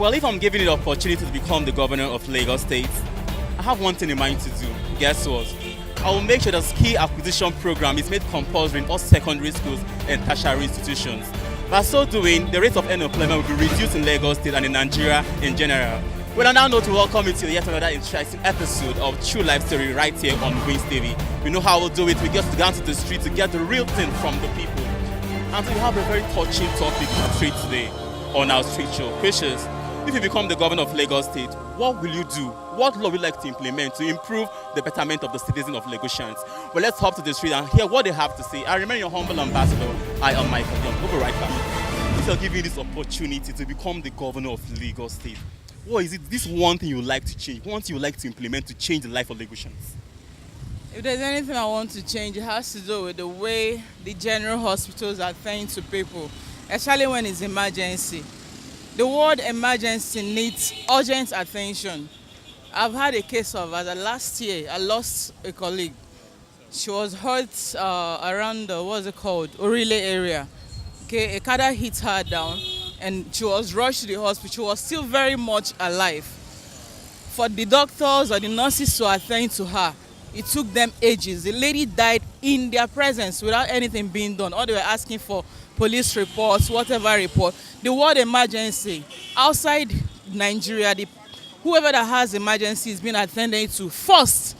Well, if I'm given the opportunity to become the governor of Lagos State, I have one thing in mind to do. Guess what? I will make sure the skill acquisition program is made compulsory in all secondary schools and tertiary institutions. By so doing, the rate of unemployment will be reduced in Lagos State and in Nigeria in general. Well, I now know to welcome you to yet another interesting episode of True Life Story right here on Wings TV. We know how we'll do it. We get down to the street to get the real thing from the people. And so we have a very touching topic to treat today on our street show. Precious, if you become the governor of Lagos State, what will you do? What law would you like to implement to improve the betterment of the citizens of Lagosians? Well, let's hop to the street and hear what they have to say. I remain your humble ambassador. I am Michael Young. We'll be right back. If you're given this opportunity to become the governor of Lagos State, what is it? This one thing you would like to change, one thing you would like to implement to change the life of Lagosians? If there's anything I want to change, it has to do with the way the general hospitals are attending to people, especially when it's emergency. The word emergency needs urgent attention. I've had a case of, last year, I lost a colleague. She was hurt around, Orile area. Okay, a car hit her down and she was rushed to the hospital. She was still very much alive. For the doctors or the nurses to attend to her, it took them ages. The lady died in their presence without anything being done. All they were asking for police reports, whatever report. The word emergency, outside Nigeria, whoever that has emergency is being attended to first.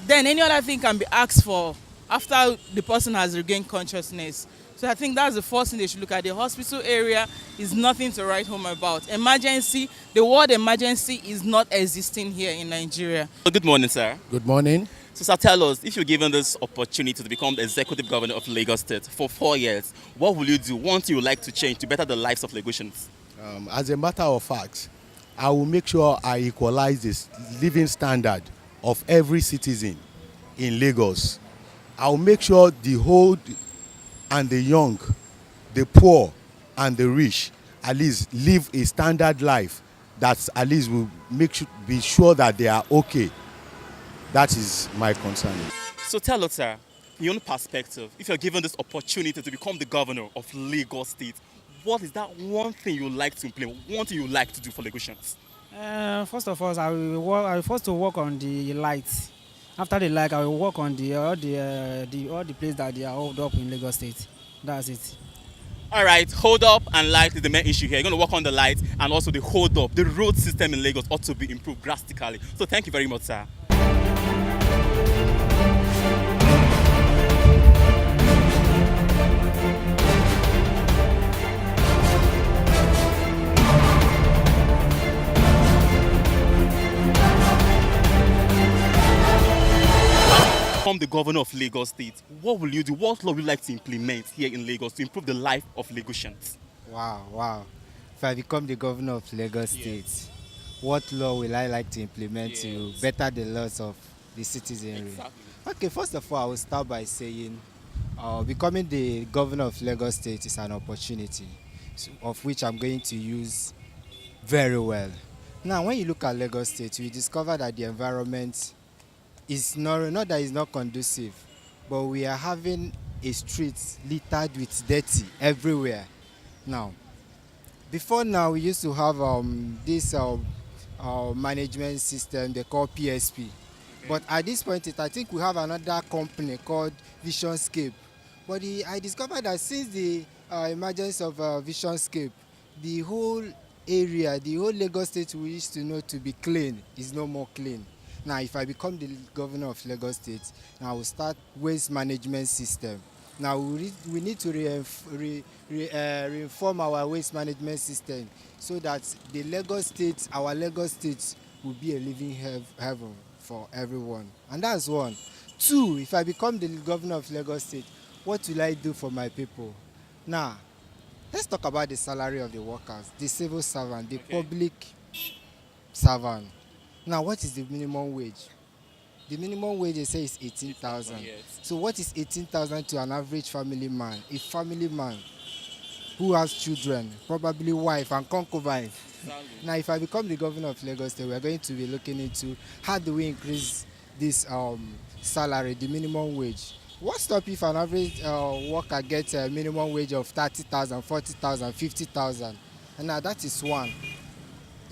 Then any other thing can be asked for after the person has regained consciousness. So I think that's the first thing they should look at. The hospital area is nothing to write home about. Emergency, the word emergency is not existing here in Nigeria. Good morning, sir. Good morning. So, sir, tell us, if you're given this opportunity to become the executive governor of Lagos State for 4 years, what will you do? One thing you would like to change to better the lives of Lagosians? As a matter of fact, I will make sure I equalize this living standard of every citizen in Lagos. I will make sure the old and the young, the poor and the rich, at least live a standard life that at least will be sure that they are okay. That is my concern. So tell us, sir, from your own perspective, if you're given this opportunity to become the governor of Lagos State, what is that one thing you would like to implement, one thing you would like to do for Lagosians? First of all, I will first to work on the lights. After the light, I will work on all the places that they are hold up in Lagos State. That's it. All right, hold up and light is the main issue here. You're going to work on the lights and also the hold up. The road system in Lagos ought to be improved drastically. So thank you very much, sir. Become the governor of Lagos State, what will you do? What law would you like to implement here in Lagos to improve the life of Lagosians? Wow. If I become the governor of Lagos State, what law will I like to implement to better the lives of the citizenry? Exactly. Okay, first of all, I will start by saying becoming the governor of Lagos State is an opportunity of which I'm going to use very well. Now, when you look at Lagos State, you discover that the environment is not that it's not conducive, but we are having a street littered with dirty everywhere. Now, before now, we used to have this management system they call PSP. But at this point, I think we have another company called Visionscape. But I discovered that since the emergence of Visionscape, the whole area, the whole Lagos State we used to know to be clean is no more clean. Now, if I become the governor of Lagos State, I will start waste management system. Now, we need to reform our waste management system so that our Lagos State will be a living heaven for everyone. And that's one. Two, if I become the governor of Lagos State, what will I do for my people? Now, let's talk about the salary of the workers, the civil servant, the public servant. Now, what is the minimum wage? The minimum wage, they say, is 18,000. So what is 18,000 to an average family man? A family man who has children, probably wife and concubine. Now, if I become the governor of Lagos State, we're going to be looking into how do we increase this salary, the minimum wage. What stops if an average worker gets a minimum wage of 30,000, 40,000, 50,000? And now that is one.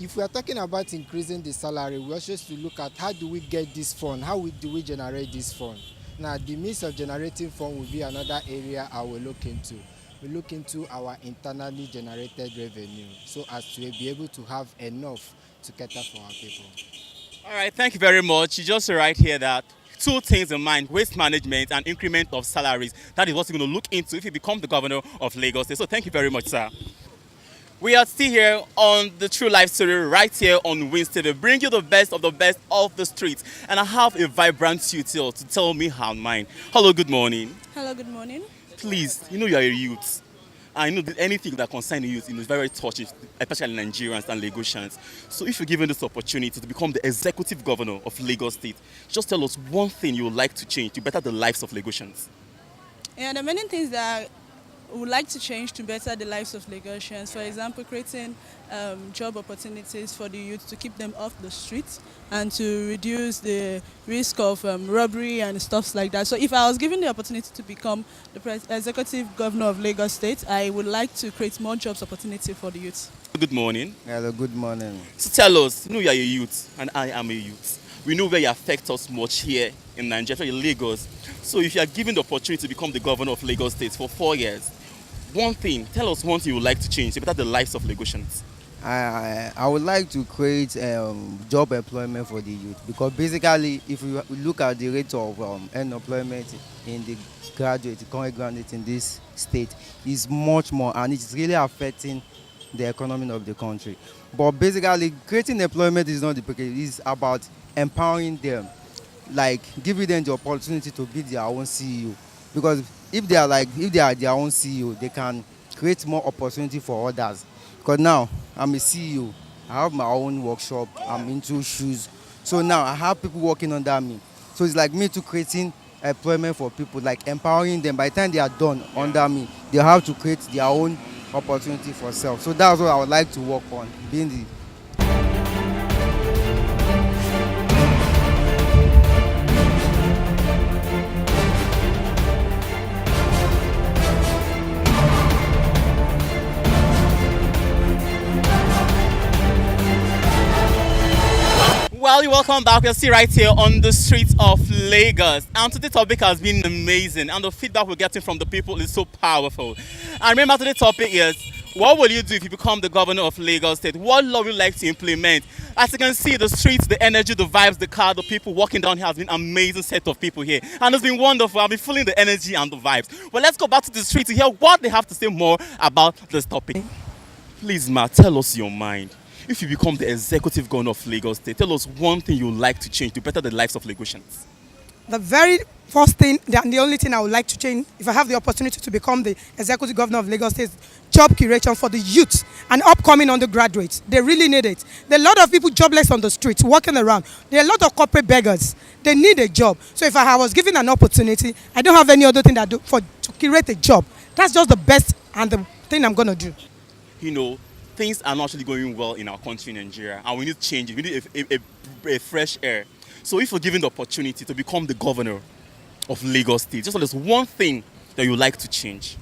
if we are talking about increasing the salary, we also have to look at how do we get this fund, do we generate this fund. Now, the means of generating fund will be another area I will look into. We look into our internally generated revenue so as to be able to have enough to cater for our people. All right, thank you very much. You just right here that two things in mind: waste management and increment of salaries. That is what you're going to look into if you become the governor of Lagos State. So thank you very much, sir. We are still here on the True Life Story right here on Wins TV, bring you the best of the streets. And I have a vibrant youth here to tell me her mind. Hello, good morning. Hello, good morning. Please, you are a youth. I know that anything that concerns youth is very touching, especially Nigerians and Lagosians. So if you're given this opportunity to become the executive governor of Lagos State, just tell us one thing you would like to change to better the lives of Lagosians. Yeah, there are many things that we would like to change to better the lives of Lagosians. For example, creating job opportunities for the youth to keep them off the streets and to reduce the risk of robbery and stuff like that. So if I was given the opportunity to become the executive governor of Lagos State, I would like to create more jobs opportunity for the youth. Good morning. Hello, good morning. So tell us, you are a youth and I am a youth. We know where you affect us much here in Nigeria, in Lagos. So if you are given the opportunity to become the governor of Lagos State for 4 years, tell us one thing you would like to change to better the lives of Lagosians. I would like to create job employment for the youth, because basically if we look at the rate of unemployment in the current graduate in this state is much more, and it's really affecting the economy of the country. But basically creating employment is not the package, it's about empowering them, like giving them the opportunity to be their own CEO. Because if they are their own CEO, they can create more opportunity for others. Because now I'm a CEO, I have my own workshop, I'm into shoes. So now I have people working under me. So it's like me to creating employment for people, like empowering them. By the time they are done under me, they have to create their own opportunity for self. So that's what I would like to work on, being the Well, you're welcome back. We're still right here on the streets of Lagos. And today's topic has been amazing. And the feedback we're getting from the people is so powerful. And remember, today's topic is, what will you do if you become the governor of Lagos State? What law would you like to implement? As you can see, the streets, the energy, the vibes, the car, the people walking down here has been an amazing set of people here. And it's been wonderful. I've been feeling the energy and the vibes. But let's go back to the street to hear what they have to say more about this topic. Please, Ma, tell us your mind. If you become the executive governor of Lagos State, tell us one thing you would like to change to better the lives of Lagosians. The very first thing and the only thing I would like to change, if I have the opportunity to become the executive governor of Lagos State, job creation for the youth and upcoming undergraduates. They really need it. There are a lot of people jobless on the streets, walking around. There are a lot of corporate beggars. They need a job. So if I was given an opportunity, I don't have any other thing to create a job. That's just the best and the thing I'm going to do. You know, things are not actually going well in our country, Nigeria, and we need changes. We need a fresh air. So if you're given the opportunity to become the governor of Lagos State, just there's one thing that you would like to change.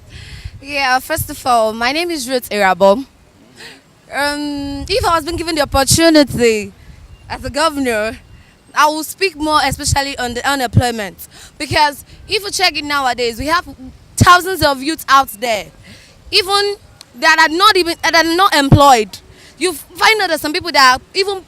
Yeah, first of all, my name is Ruth Irabo. If I was being given the opportunity as a governor, I will speak more especially on the unemployment. Because if you check it nowadays, we have thousands of youths out there, even that are not employed. You find out that some people that are even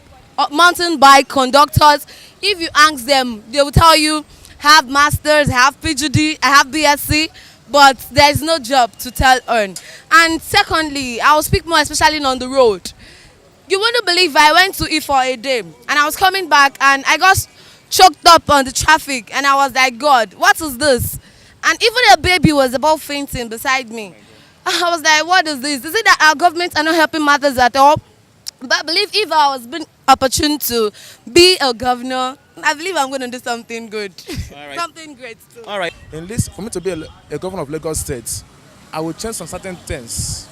mountain bike conductors, if you ask them, they will tell you, have masters, have PhD, I have BSc, but there is no job to earn. And secondly, I will speak more especially on the road. You wouldn't believe I went to Ife for a day and I was coming back and I got choked up on the traffic and I was like, God, what is this? And even a baby was about fainting beside me. I was like, what is this? Is it that our government are not helping matters at all? But I believe if I was given opportunity to be a governor, I believe I'm going to do something good. All right. Something great too. All right. In this, for me to be a governor of Lagos State, I will change some certain things.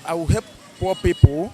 I will help poor people.